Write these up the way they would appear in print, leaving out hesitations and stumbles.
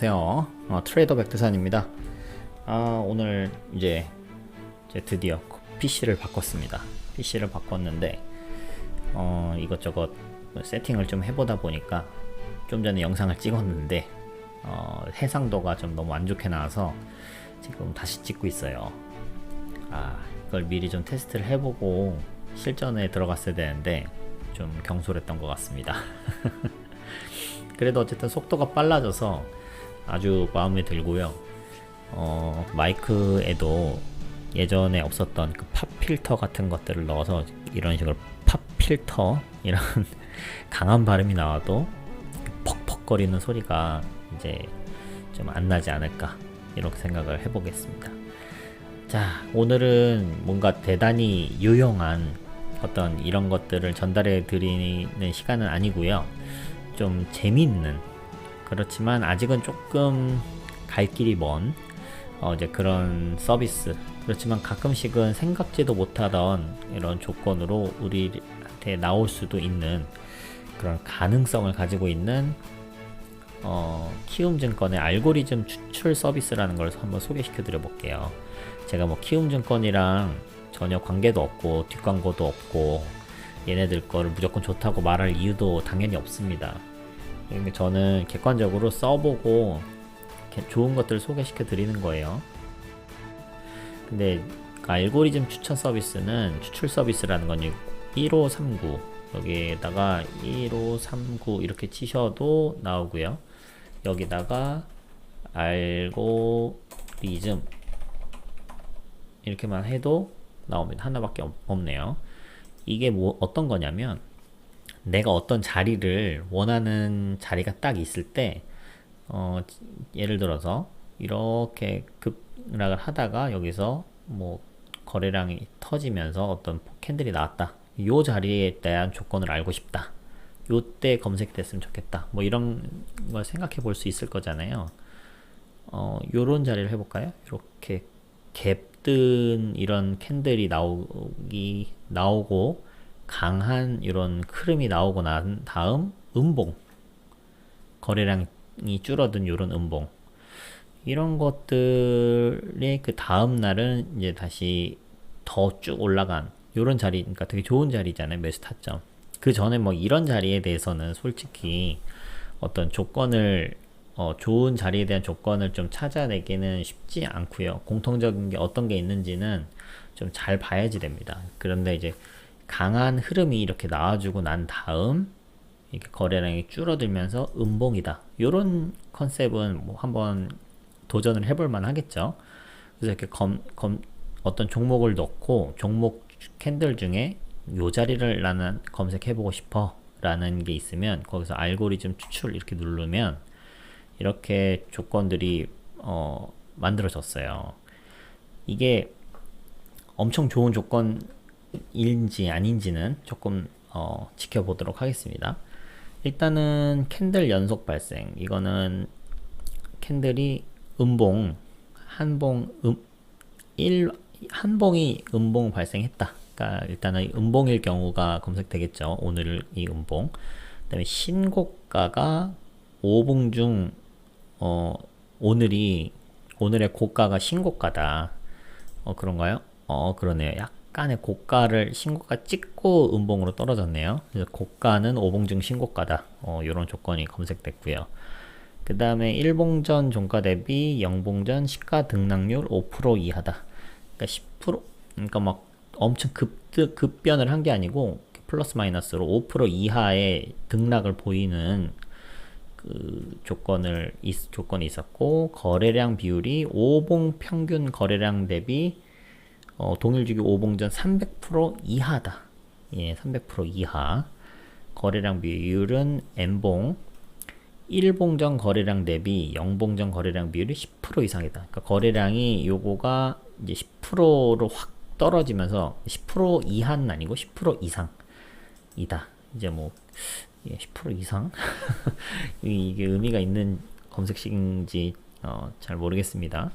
안녕하세요. 트레이더 백두산입니다. 오늘 이제 드디어 PC를 바꿨습니다. PC를 바꿨는데 이것저것 세팅을 좀 해보다 보니까 좀 전에 영상을 찍었는데 해상도가 좀 너무 안 좋게 나와서 지금 다시 찍고 있어요. 이걸 미리 좀 테스트를 해보고 실전에 들어갔어야 되는데 좀 경솔했던 것 같습니다. 그래도 어쨌든 속도가 빨라져서 아주 마음에 들고요. 마이크에도 예전에 없었던 그 팝 필터 같은 것들을 넣어서 이런 식으로 팝 필터 이런 강한 발음이 나와도 퍽퍽거리는 소리가 이제 좀 안 나지 않을까 이렇게 생각을 해보겠습니다. 자, 오늘은 뭔가 대단히 유용한 어떤 이런 것들을 전달해 드리는 시간은 아니고요. 좀 재미있는, 그렇지만 아직은 조금 갈 길이 먼 이제 그런 서비스, 그렇지만 가끔씩은 생각지도 못하던 이런 조건으로 우리한테 나올 수도 있는 그런 가능성을 가지고 있는 키움증권의 알고리즘 추출 서비스라는 걸 한번 소개시켜 드려 볼게요. 제가 뭐 키움증권이랑 전혀 관계도 없고 뒷광고도 없고 얘네들 거를 무조건 좋다고 말할 이유도 당연히 없습니다. 저는 객관적으로 써보고 좋은 것들을 소개시켜 드리는 거예요. 근데 알고리즘 추천 서비스는 추출 서비스라는 건 1539 여기에다가 1539 이렇게 치셔도 나오고요. 여기다가 알고리즘 이렇게만 해도 나옵니다. 하나밖에 없네요. 이게 뭐 어떤 거냐면 내가 어떤 자리를 원하는 자리가 딱 있을 때 예를 들어서 이렇게 급락을 하다가 여기서 뭐 거래량이 터지면서 어떤 캔들이 나왔다. 요 자리에 대한 조건을 알고 싶다. 요때 검색됐으면 좋겠다. 뭐 이런 걸 생각해 볼 수 있을 거잖아요. 요런 자리를 해볼까요? 이렇게 갭뜬 이런 캔들이 나오고 강한 이런 흐름이 나오고 난 다음 음봉, 거래량이 줄어든 이런 음봉, 이런 것들의 그 다음 날은 이제 다시 더 쭉 올라간 이런 자리, 그러니까 되게 좋은 자리잖아요. 매수 타점. 그 전에 뭐 이런 자리에 대해서는 솔직히 어떤 조건을 좋은 자리에 대한 조건을 좀 찾아내기는 쉽지 않고요. 공통적인 게 어떤 게 있는지는 좀 잘 봐야지 됩니다. 그런데 이제 강한 흐름이 이렇게 나와주고 난 다음 이렇게 거래량이 줄어들면서 음봉이다. 이런 컨셉은 뭐 한번 도전을 해볼 만 하겠죠. 그래서 이렇게 어떤 종목을 넣고 종목 캔들 중에 요 자리를 나는 검색해보고 싶어 라는 게 있으면 거기서 알고리즘 추출 이렇게 누르면 이렇게 조건들이 만들어졌어요. 이게 엄청 좋은 조건인지 아닌지는 조금 지켜보도록 하겠습니다. 일단은 캔들 연속 발생, 이거는 캔들이 음봉 한봉이 음봉 발생했다. 그러니까 일단은 음봉일 경우가 검색되겠죠. 오늘 이 음봉. 그다음에 신고가가 5봉 중 오늘의 고가가 신고가다. 그런가요? 그러네요. 약간의 고가를 신고가 찍고 음봉으로 떨어졌네요. 그래서 고가는 5봉 중 신고가다. 이런 조건이 검색됐고요. 그 다음에 1봉전 종가 대비 0봉전 시가 등락률 5% 이하다. 그러니까 10%, 그러니까 막 엄청 급변을 한 게 아니고 플러스 마이너스로 5% 이하의 등락을 보이는 그 조건이 있었고, 거래량 비율이 5봉 평균 거래량 대비 동일주기 5봉전 300% 이하다. 예, 300% 이하. 거래량 비율은 N봉 1봉전 거래량 대비 0봉전 거래량 비율이 10% 이상이다. 그러니까 거래량이 요거가 이제 10%로 확 떨어지면서 10% 이하는 아니고 10% 이상이다. 이제 뭐 10% 이상 이게 의미가 있는 검색식인지 잘 모르겠습니다.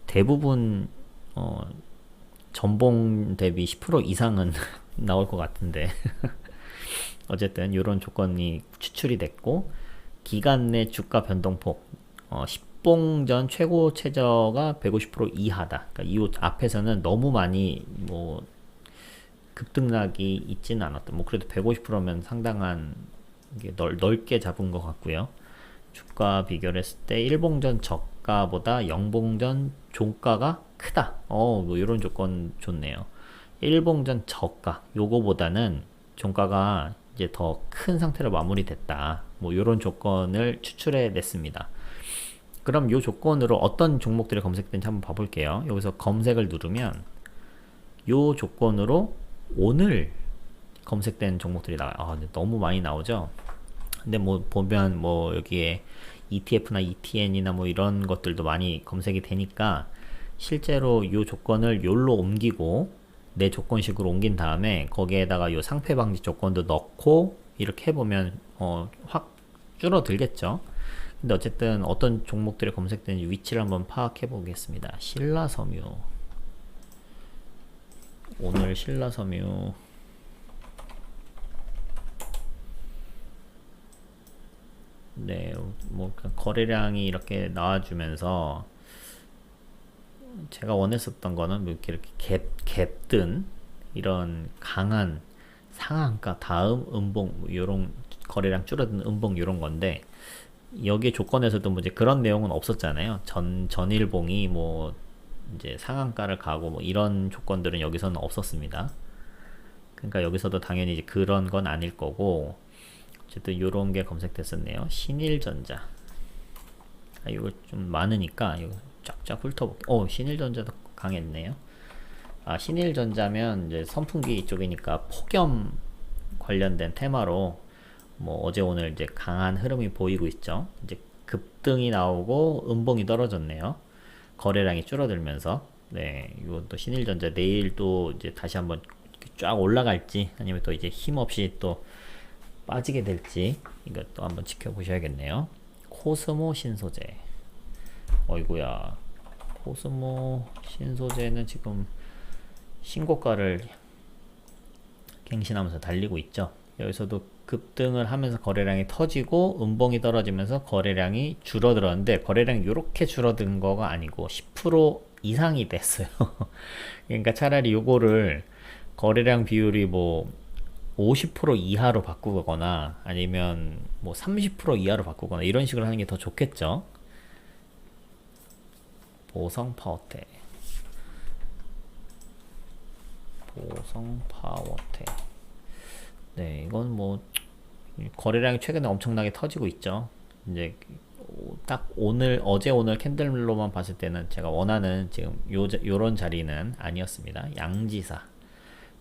대부분 전봉 대비 10% 이상은 나올 것 같은데 어쨌든 이런 조건이 추출이 됐고, 기간 내 주가 변동폭 10봉전 최고 최저가 150% 이하다. 그러니까 이 앞에서는 너무 많이 뭐 급등락이 있지는 않았다. 뭐 그래도 150%면 상당한 게 넓게 잡은 것 같고요. 주가 비교를 했을 때 1봉전 저가보다 0봉전 종가가 크다. 뭐 이런 조건 좋네요. 1봉전 저가 요거보다는 종가가 이제 더 큰 상태로 마무리됐다. 뭐 이런 조건을 추출해 냈습니다. 그럼 이 조건으로 어떤 종목들이 검색된지 한번 봐볼게요. 여기서 검색을 누르면 이 조건으로 오늘 검색된 종목들이 나와요. 근데 너무 많이 나오죠. 근데 뭐 보면 뭐 여기에 ETF나 ETN이나 뭐 이런 것들도 많이 검색이 되니까 실제로 이 조건을 요로 옮기고 내 조건식으로 옮긴 다음에 거기에다가 요 상패 방지 조건도 넣고 이렇게 해보면 확 줄어들겠죠. 근데 어쨌든 어떤 종목들이 검색되는지 위치를 한번 파악해 보겠습니다. 신라섬유, 오늘 신라섬유 네, 뭐 거래량이 이렇게 나와주면서 제가 원했었던 거는 이렇게 갭든 이런 강한 상한가 다음 음봉 뭐 이런 거래량 줄어든 음봉 이런 건데 여기 조건에서도 뭐 이제 그런 내용은 없었잖아요. 전일봉이 뭐 이제 상한가를 가고 뭐 이런 조건들은 여기서는 없었습니다. 그러니까 여기서도 당연히 이제 그런 건 아닐 거고 어쨌든 요런 게 검색됐었네요. 신일전자. 이거 좀 많으니까 이거 쫙쫙 훑어볼게요. 신일전자도 강했네요. 신일전자면 이제 선풍기 쪽이니까 폭염 관련된 테마로 뭐 어제 오늘 이제 강한 흐름이 보이고 있죠. 이제 급등이 나오고 음봉이 떨어졌네요. 거래량이 줄어들면서 네, 이것도 신일전자 내일 또 이제 다시 한번 쫙 올라갈지 아니면 또 이제 힘없이 또 빠지게 될지 이것도 한번 지켜보셔야겠네요. 코스모 신소재. 어이구야. 코스모 신소재는 지금 신고가를 갱신하면서 달리고 있죠. 여기서도 급등을 하면서 거래량이 터지고 음봉이 떨어지면서 거래량이 줄어들었는데 거래량이 이렇게 줄어든 거가 아니고 10% 이상이 됐어요. 그러니까 차라리 요거를 거래량 비율이 뭐 50% 이하로 바꾸거나 아니면 뭐 30% 이하로 바꾸거나 이런 식으로 하는 게 더 좋겠죠. 보성파워텍, 보성파워텍. 네, 이건 뭐 거래량이 최근에 엄청나게 터지고 있죠. 이제 딱 어제 오늘 캔들로만 봤을 때는 제가 원하는 지금 요런 자리는 아니었습니다.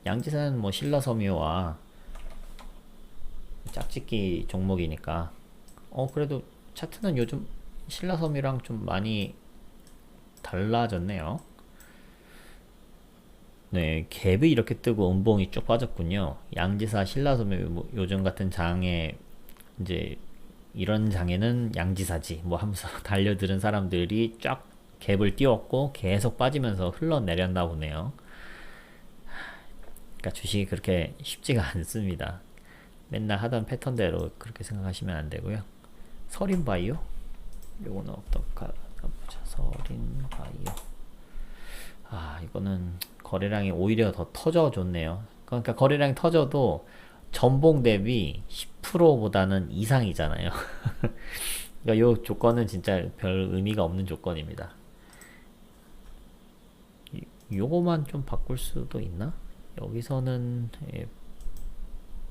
양지사는 뭐 신라섬유와 짝짓기 종목이니까 그래도 차트는 요즘 신라섬유랑 좀 많이 달라졌네요. 네, 갭이 이렇게 뜨고 음봉이 쭉 빠졌군요. 양지사, 신라섬유 뭐 요즘 같은 장에 이제 이런 장에는 양지사지 뭐 하면서 달려드는 사람들이 쫙 갭을 띄웠고 계속 빠지면서 흘러내렸나 보네요. 그러니까 주식이 그렇게 쉽지가 않습니다. 맨날 하던 패턴대로 그렇게 생각하시면 안 되고요. 서린바이오? 요거는 어떨까? 보자. 서린바이오. 이거는 거래량이 오히려 더 터져줬네요. 그러니까 거래량이 터져도 전봉 대비 10%보다는 이상이잖아요. 그러니까 요 조건은 진짜 별 의미가 없는 조건입니다. 요거만 좀 바꿀 수도 있나? 여기서는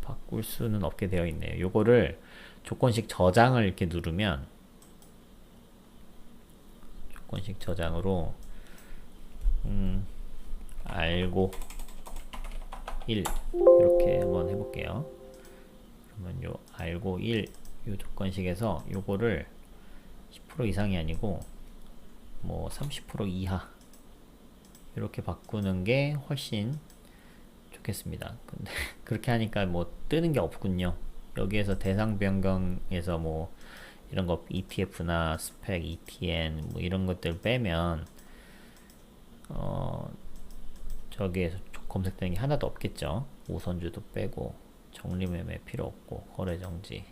바꿀 수는 없게 되어 있네요. 요거를 조건식 저장을 이렇게 누르면 조건식 저장으로 알고 1 이렇게 한번 해볼게요. 그러면 요 알고 1 요 조건식에서 요거를 10% 이상이 아니고 뭐 30% 이하 이렇게 바꾸는 게 훨씬 좋겠습니다. 근데 그렇게 하니까 뭐 뜨는 게 없군요. 여기에서 대상 변경에서 뭐 이런 거 ETF나 스펙, ETN 뭐 이런 것들 빼면 저기에서 검색되는 게 하나도 없겠죠. 우선주도 빼고 정리매매 필요 없고 거래정지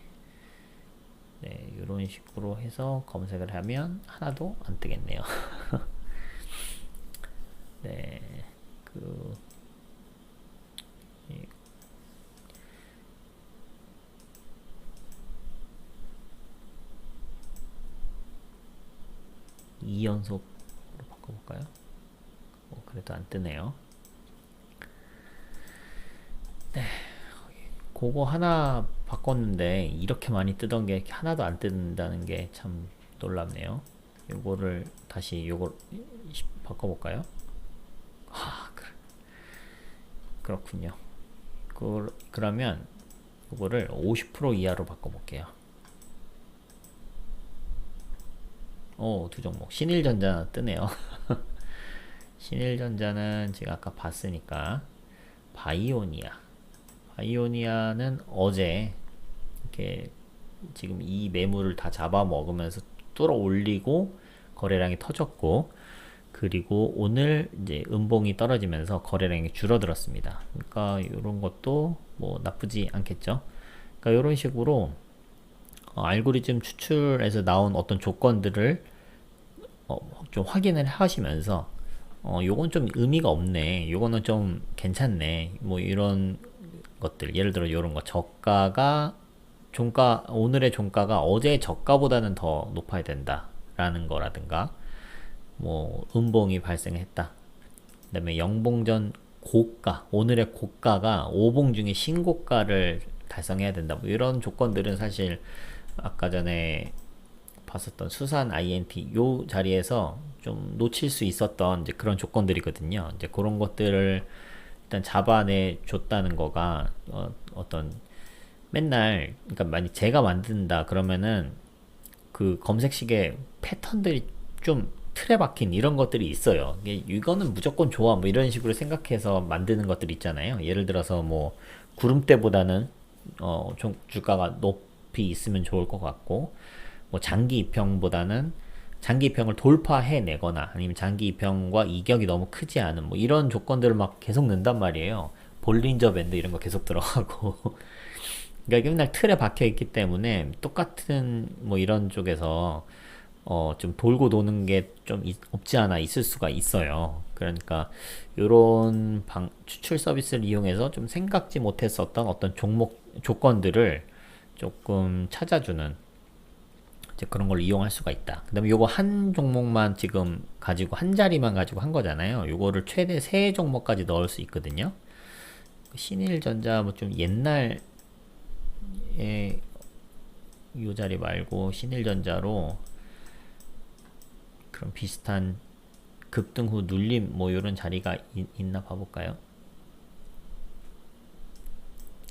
네, 이런 식으로 해서 검색을 하면 하나도 안 뜨겠네요. 네, 그, 이- 2연속으로 바꿔볼까요? 그래도 안 뜨네요. 그거 하나 바꿨는데 이렇게 많이 뜨던 게 하나도 안 뜬다는 게 참 놀랍네요. 요거를 다시 요걸 바꿔볼까요? 아, 그렇군요. 그러면 요거를 50% 이하로 바꿔볼게요. 두 종목. 신일전자 뜨네요. 신일전자는 제가 아까 봤으니까 바이오니아. 바이오니아는 어제 이렇게 지금 이 매물을 다 잡아먹으면서 뚫어 올리고 거래량이 터졌고, 그리고 오늘 이제 음봉이 떨어지면서 거래량이 줄어들었습니다. 그러니까 이런 것도 뭐 나쁘지 않겠죠. 그러니까 이런 식으로 알고리즘 추출에서 나온 어떤 조건들을 좀 확인을 하시면서 요건 좀 의미가 없네, 요거는 좀 괜찮네, 뭐 이런 것들, 예를 들어 이런 거, 저가가 종가, 오늘의 종가가 어제 저가보다는 더 높아야 된다라는 거라든가, 뭐 음봉이 발생했다, 그 다음에 영봉전 고가, 오늘의 고가가 5봉 중에 신고가를 달성해야 된다, 뭐 이런 조건들은 사실 아까 전에 봤었던 수산 INT 요 자리에서 좀 놓칠 수 있었던 이제 그런 조건들이거든요. 이제 그런 것들을 일단 잡아내 줬다는 거가 어떤 맨날, 그러니까 만약 제가 만든다 그러면은 그 검색식에 패턴들이 좀 틀에 박힌 이런 것들이 있어요. 이거는 무조건 좋아, 뭐 이런 식으로 생각해서 만드는 것들 있잖아요. 예를 들어서 뭐 구름대보다는 좀 주가가 높이 있으면 좋을 것 같고, 뭐 장기 입형보다는 장기 입형을 돌파해내거나 아니면 장기 입형과 이격이 너무 크지 않은 뭐 이런 조건들을 막 계속 넣는단 말이에요. 볼린저 밴드 이런 거 계속 들어가고. 그러니까 맨날 틀에 박혀 있기 때문에 똑같은 뭐 이런 쪽에서 좀 돌고 도는 게 좀 없지 않아 있을 수가 있어요. 그러니까 요런 추출 서비스를 이용해서 좀 생각지 못했었던 어떤 종목 조건들을 조금 찾아주는 이제 그런 걸 이용할 수가 있다. 그 다음에 요거 한 종목만 지금 가지고 한 자리만 가지고 한 거잖아요. 요거를 최대 3종목까지 넣을 수 있거든요. 신일전자 뭐 좀 옛날에 요 자리 말고 신일전자로 그런 비슷한 급등 후 눌림 뭐 요런 자리가 있나 봐볼까요?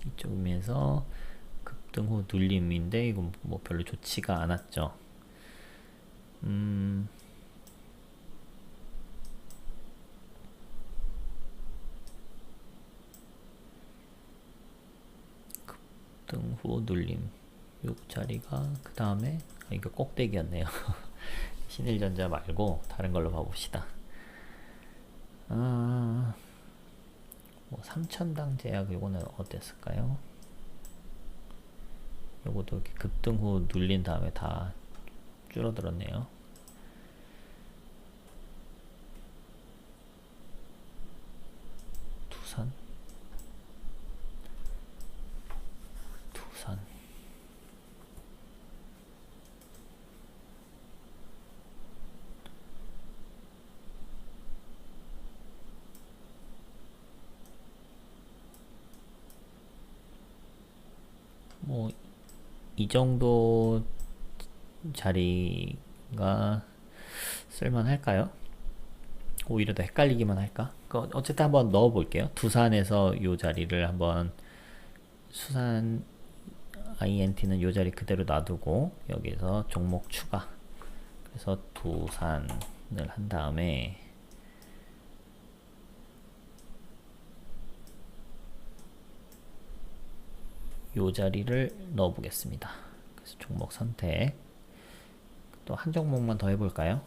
이쪽에서 급등 후 눌림인데 이건 뭐 별로 좋지가 않았죠. 급등 후 눌림 요 자리가 그 다음에 이거 꼭대기였네요. 신일전자 말고 다른 걸로 봐봅시다. 뭐 3천당 제약 요거는 어땠을까요? 요것도 이렇게 급등 후 눌린 다음에 다 줄어들었네요. 두산 뭐 이 정도 자리가 쓸만할까요? 오히려 더 헷갈리기만 할까? 어쨌든 한번 넣어 볼게요. 두산에서 요 자리를 한번, 수산 INT는 요 자리 그대로 놔두고 여기서 종목 추가, 그래서 두산을 한 다음에 요 자리를 넣어 보겠습니다. 그래서 종목 선택, 또 한 종목만 더 해볼까요?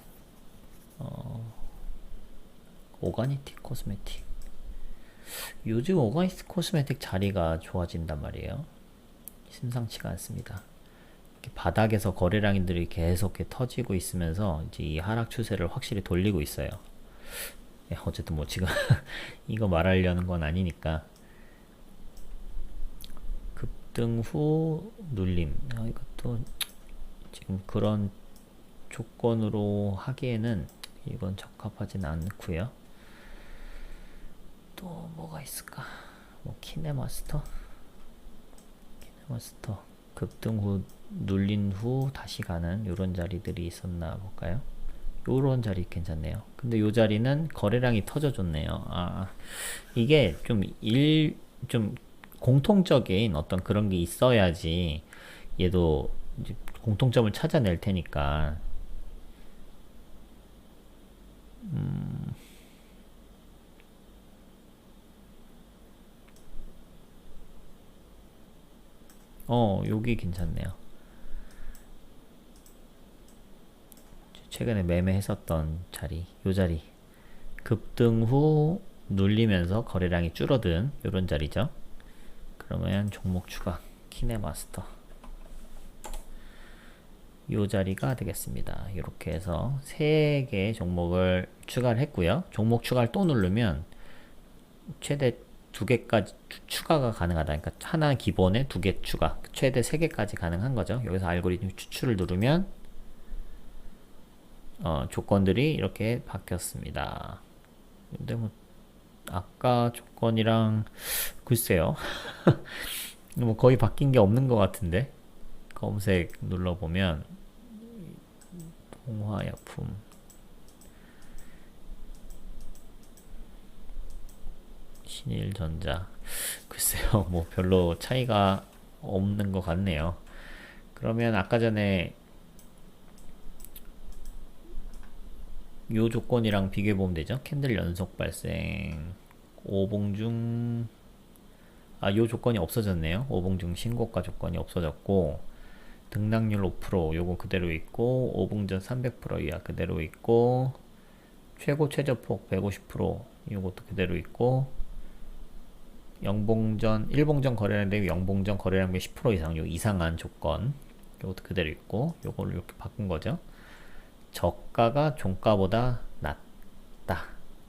오가니티 코스메틱. 요즘 오가니티 코스메틱 자리가 좋아진단 말이에요. 심상치가 않습니다. 바닥에서 거래량들이 계속 이렇게 터지고 있으면서 이제 이 하락 추세를 확실히 돌리고 있어요. 어쨌든 뭐 지금 이거 말하려는 건 아니니까. 급등 후 눌림. 이것도 지금 그런 조건으로 하기에는 이건 적합하진 않고요. 또 뭐가 있을까? 뭐 키네마스터 급등 후 눌린 후 다시 가는 요런 자리들이 있었나 볼까요? 요런 자리 괜찮네요. 근데 요 자리는 거래량이 터져줬네요. 이게 좀 공통적인 어떤 그런 게 있어야지 얘도 이제 공통점을 찾아낼 테니까. 여기 괜찮네요. 최근에 매매했었던 자리, 요 자리. 급등 후 눌리면서 거래량이 줄어든 요런 자리죠. 그러면 종목 추가, 키네마스터. 요 자리가 되겠습니다. 이렇게 해서 3개의 종목을 추가를 했고요. 종목 추가를 또 누르면 최대 2개까지 추가가 가능하다. 그러니까 하나 기본에 2개 추가, 최대 3개까지 가능한 거죠. 여기서 알고리즘 추출을 누르면 조건들이 이렇게 바뀌었습니다. 근데 뭐 아까 조건이랑 글쎄요. 뭐 거의 바뀐 게 없는 것 같은데. 검색 눌러보면 동화약품, 신일전자, 글쎄요. 뭐 별로 차이가 없는 것 같네요. 그러면 아까 전에 요 조건이랑 비교해보면 되죠. 캔들 연속 발생, 오봉중, 요 조건이 없어졌네요. 오봉중 신고가 조건이 없어졌고, 등락률 5% 요거 그대로 있고, 오봉전 300% 이하 그대로 있고, 최고 최저폭 150% 요것도 그대로 있고, 일봉전 거래량 대비 영봉전 거래량 10% 이상, 요 이상한 조건 요것도 그대로 있고, 요거를 이렇게 바꾼 거죠. 저가가 종가보다 낮다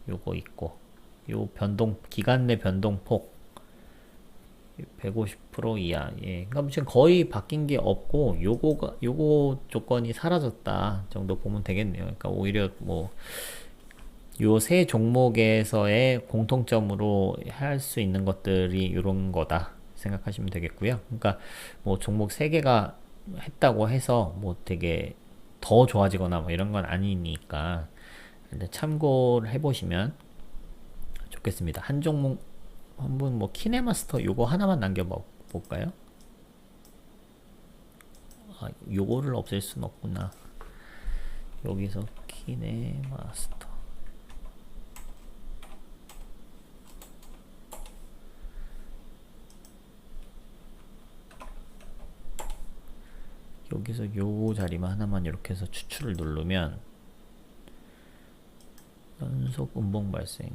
요거 있고, 요 변동 기간 내 변동폭 150% 이하. 예. 그럼 지금 거의 바뀐 게 없고 요거 조건이 사라졌다 정도 보면 되겠네요. 그러니까 오히려 뭐 요 세 종목에서의 공통점으로 할 수 있는 것들이 이런 거다 생각하시면 되겠고요. 그러니까 뭐 종목 3개가 했다고 해서 뭐 되게 더 좋아지거나 뭐 이런 건 아니니까 참고를 해보시면 좋겠습니다. 한 종목 한번 뭐 키네마스터 요거 하나만 남겨볼까요? 요거를 없앨 순 없구나. 여기서 키네마스터 여기서 요 자리만 하나만 이렇게 해서 추출을 누르면 연속 음봉 발생.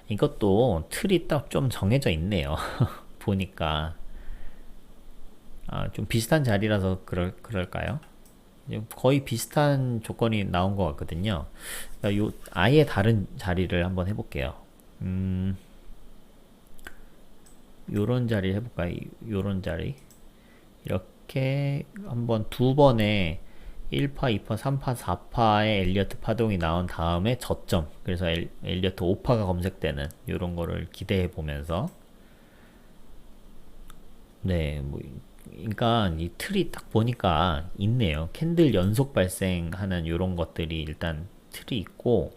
이것도 틀이 딱 좀 정해져 있네요. 보니까 좀 비슷한 자리라서 그럴까요? 거의 비슷한 조건이 나온 것 같거든요. 그러니까 요 아예 다른 자리를 한번 해볼게요. 요런 자리 해볼까요? 요런 자리 이렇게 한번 2번에 1파, 2파, 3파, 4파의 엘리어트 파동이 나온 다음에 저점, 그래서 엘리어트 5파가 검색되는 이런 거를 기대해 보면서, 네, 뭐 그러니까 이 틀이 딱 보니까 있네요. 캔들 연속 발생하는 이런 것들이 일단 틀이 있고,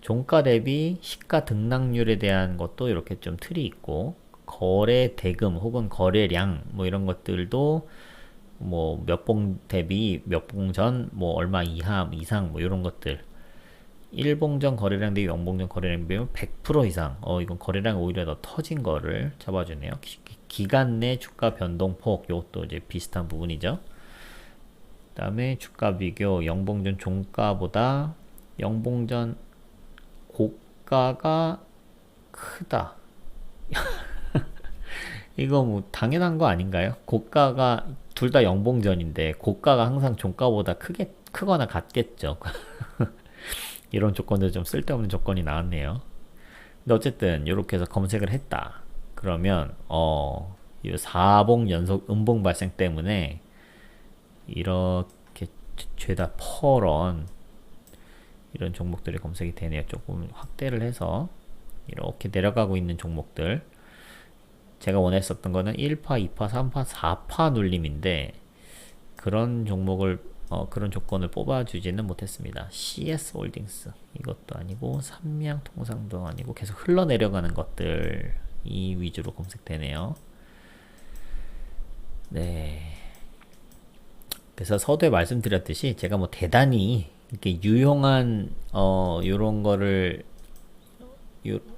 종가 대비 시가 등락률에 대한 것도 이렇게 좀 틀이 있고, 거래 대금 혹은 거래량 뭐 이런 것들도 뭐 몇 봉 대비 몇 봉 전 뭐 얼마 이하 이상 뭐 이런 것들, 1봉전 거래량 대비 0봉전 거래량 비율 100% 이상, 이건 거래량 오히려 더 터진 거를 잡아주네요. 기간 내 주가 변동폭, 이것도 이제 비슷한 부분이죠. 그 다음에 주가 비교, 0봉전 종가보다 0봉전 고가가 크다. 이거 뭐 당연한 거 아닌가요? 고가가 둘 다 영봉전인데 고가가 항상 종가보다 크거나 같겠죠. 이런 조건들 좀 쓸데없는 조건이 나왔네요. 근데 어쨌든 이렇게 해서 검색을 했다. 그러면 이 4봉 연속 음봉 발생 때문에 이렇게 죄다 퍼런 이런 종목들이 검색이 되네요. 조금 확대를 해서 이렇게 내려가고 있는 종목들, 제가 원했었던 거는 1파, 2파, 3파, 4파 눌림인데 그런 종목을 그런 조건을 뽑아주지는 못했습니다. CS 홀딩스 이것도 아니고 삼양 통상도 아니고 계속 흘러내려가는 것들 이 위주로 검색되네요. 네. 그래서 서두에 말씀드렸듯이 제가 뭐 대단히 이렇게 유용한 요런 거를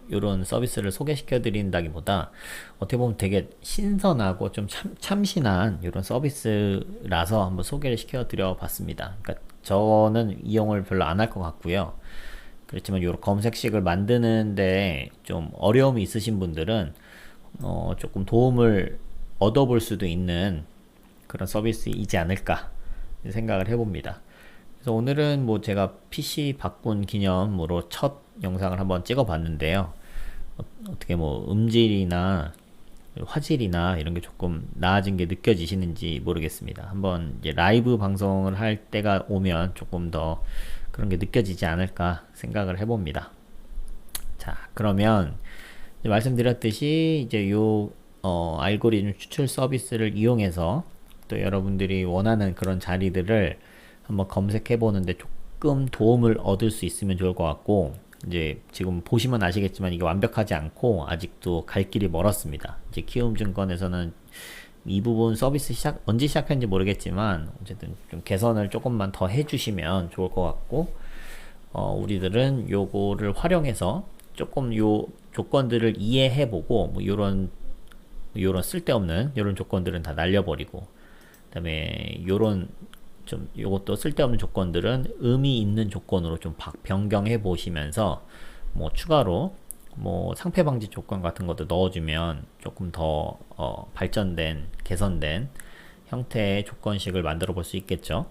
요런 서비스를 소개시켜 드린다기보다 어떻게 보면 되게 신선하고 좀 참신한 요런 서비스라서 한번 소개를 시켜 드려 봤습니다. 그러니까 저는 이용을 별로 안 할 것 같고요. 그렇지만 요런 검색식을 만드는데 좀 어려움이 있으신 분들은 조금 도움을 얻어볼 수도 있는 그런 서비스이지 않을까 생각을 해봅니다. 그래서 오늘은 뭐 제가 PC 바꾼 기념으로 첫 영상을 한번 찍어 봤는데요. 어떻게 뭐 음질이나 화질이나 이런 게 조금 나아진 게 느껴지시는지 모르겠습니다. 한번 이제 라이브 방송을 할 때가 오면 조금 더 그런 게 느껴지지 않을까 생각을 해봅니다. 자, 그러면 이제 말씀드렸듯이 이제 요 알고리즘 추출 서비스를 이용해서 또 여러분들이 원하는 그런 자리들을 한번 검색해 보는데 조금 도움을 얻을 수 있으면 좋을 것 같고, 이제 지금 보시면 아시겠지만 이게 완벽하지 않고 아직도 갈 길이 멀었습니다. 이제 키움증권에서는 이 부분 서비스 언제 시작했는지 모르겠지만 어쨌든 좀 개선을 조금만 더 해주시면 좋을 것 같고, 우리들은 요거를 활용해서 조금 요 조건들을 이해해보고 뭐 요런 쓸데없는 요런 조건들은 다 날려버리고, 그 다음에 요런 좀 요것도 쓸데없는 조건들은 의미 있는 조건으로 좀 변경해 보시면서 뭐 추가로 뭐 상패 방지 조건 같은 것도 넣어주면 조금 더 발전된 개선된 형태의 조건식을 만들어 볼 수 있겠죠.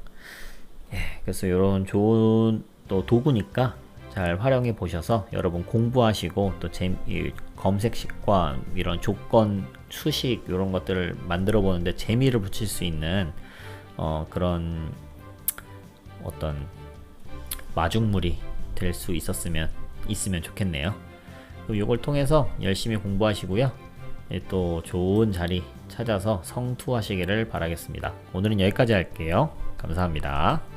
예, 그래서 이런 좋은 또 도구니까 잘 활용해 보셔서 여러분 공부하시고 또 검색식과 이런 조건 수식 이런 것들을 만들어 보는데 재미를 붙일 수 있는 그런 어떤 마중물이 될 수 있으면 좋겠네요. 이걸 통해서 열심히 공부하시고요. 또 좋은 자리 찾아서 성투하시기를 바라겠습니다. 오늘은 여기까지 할게요. 감사합니다.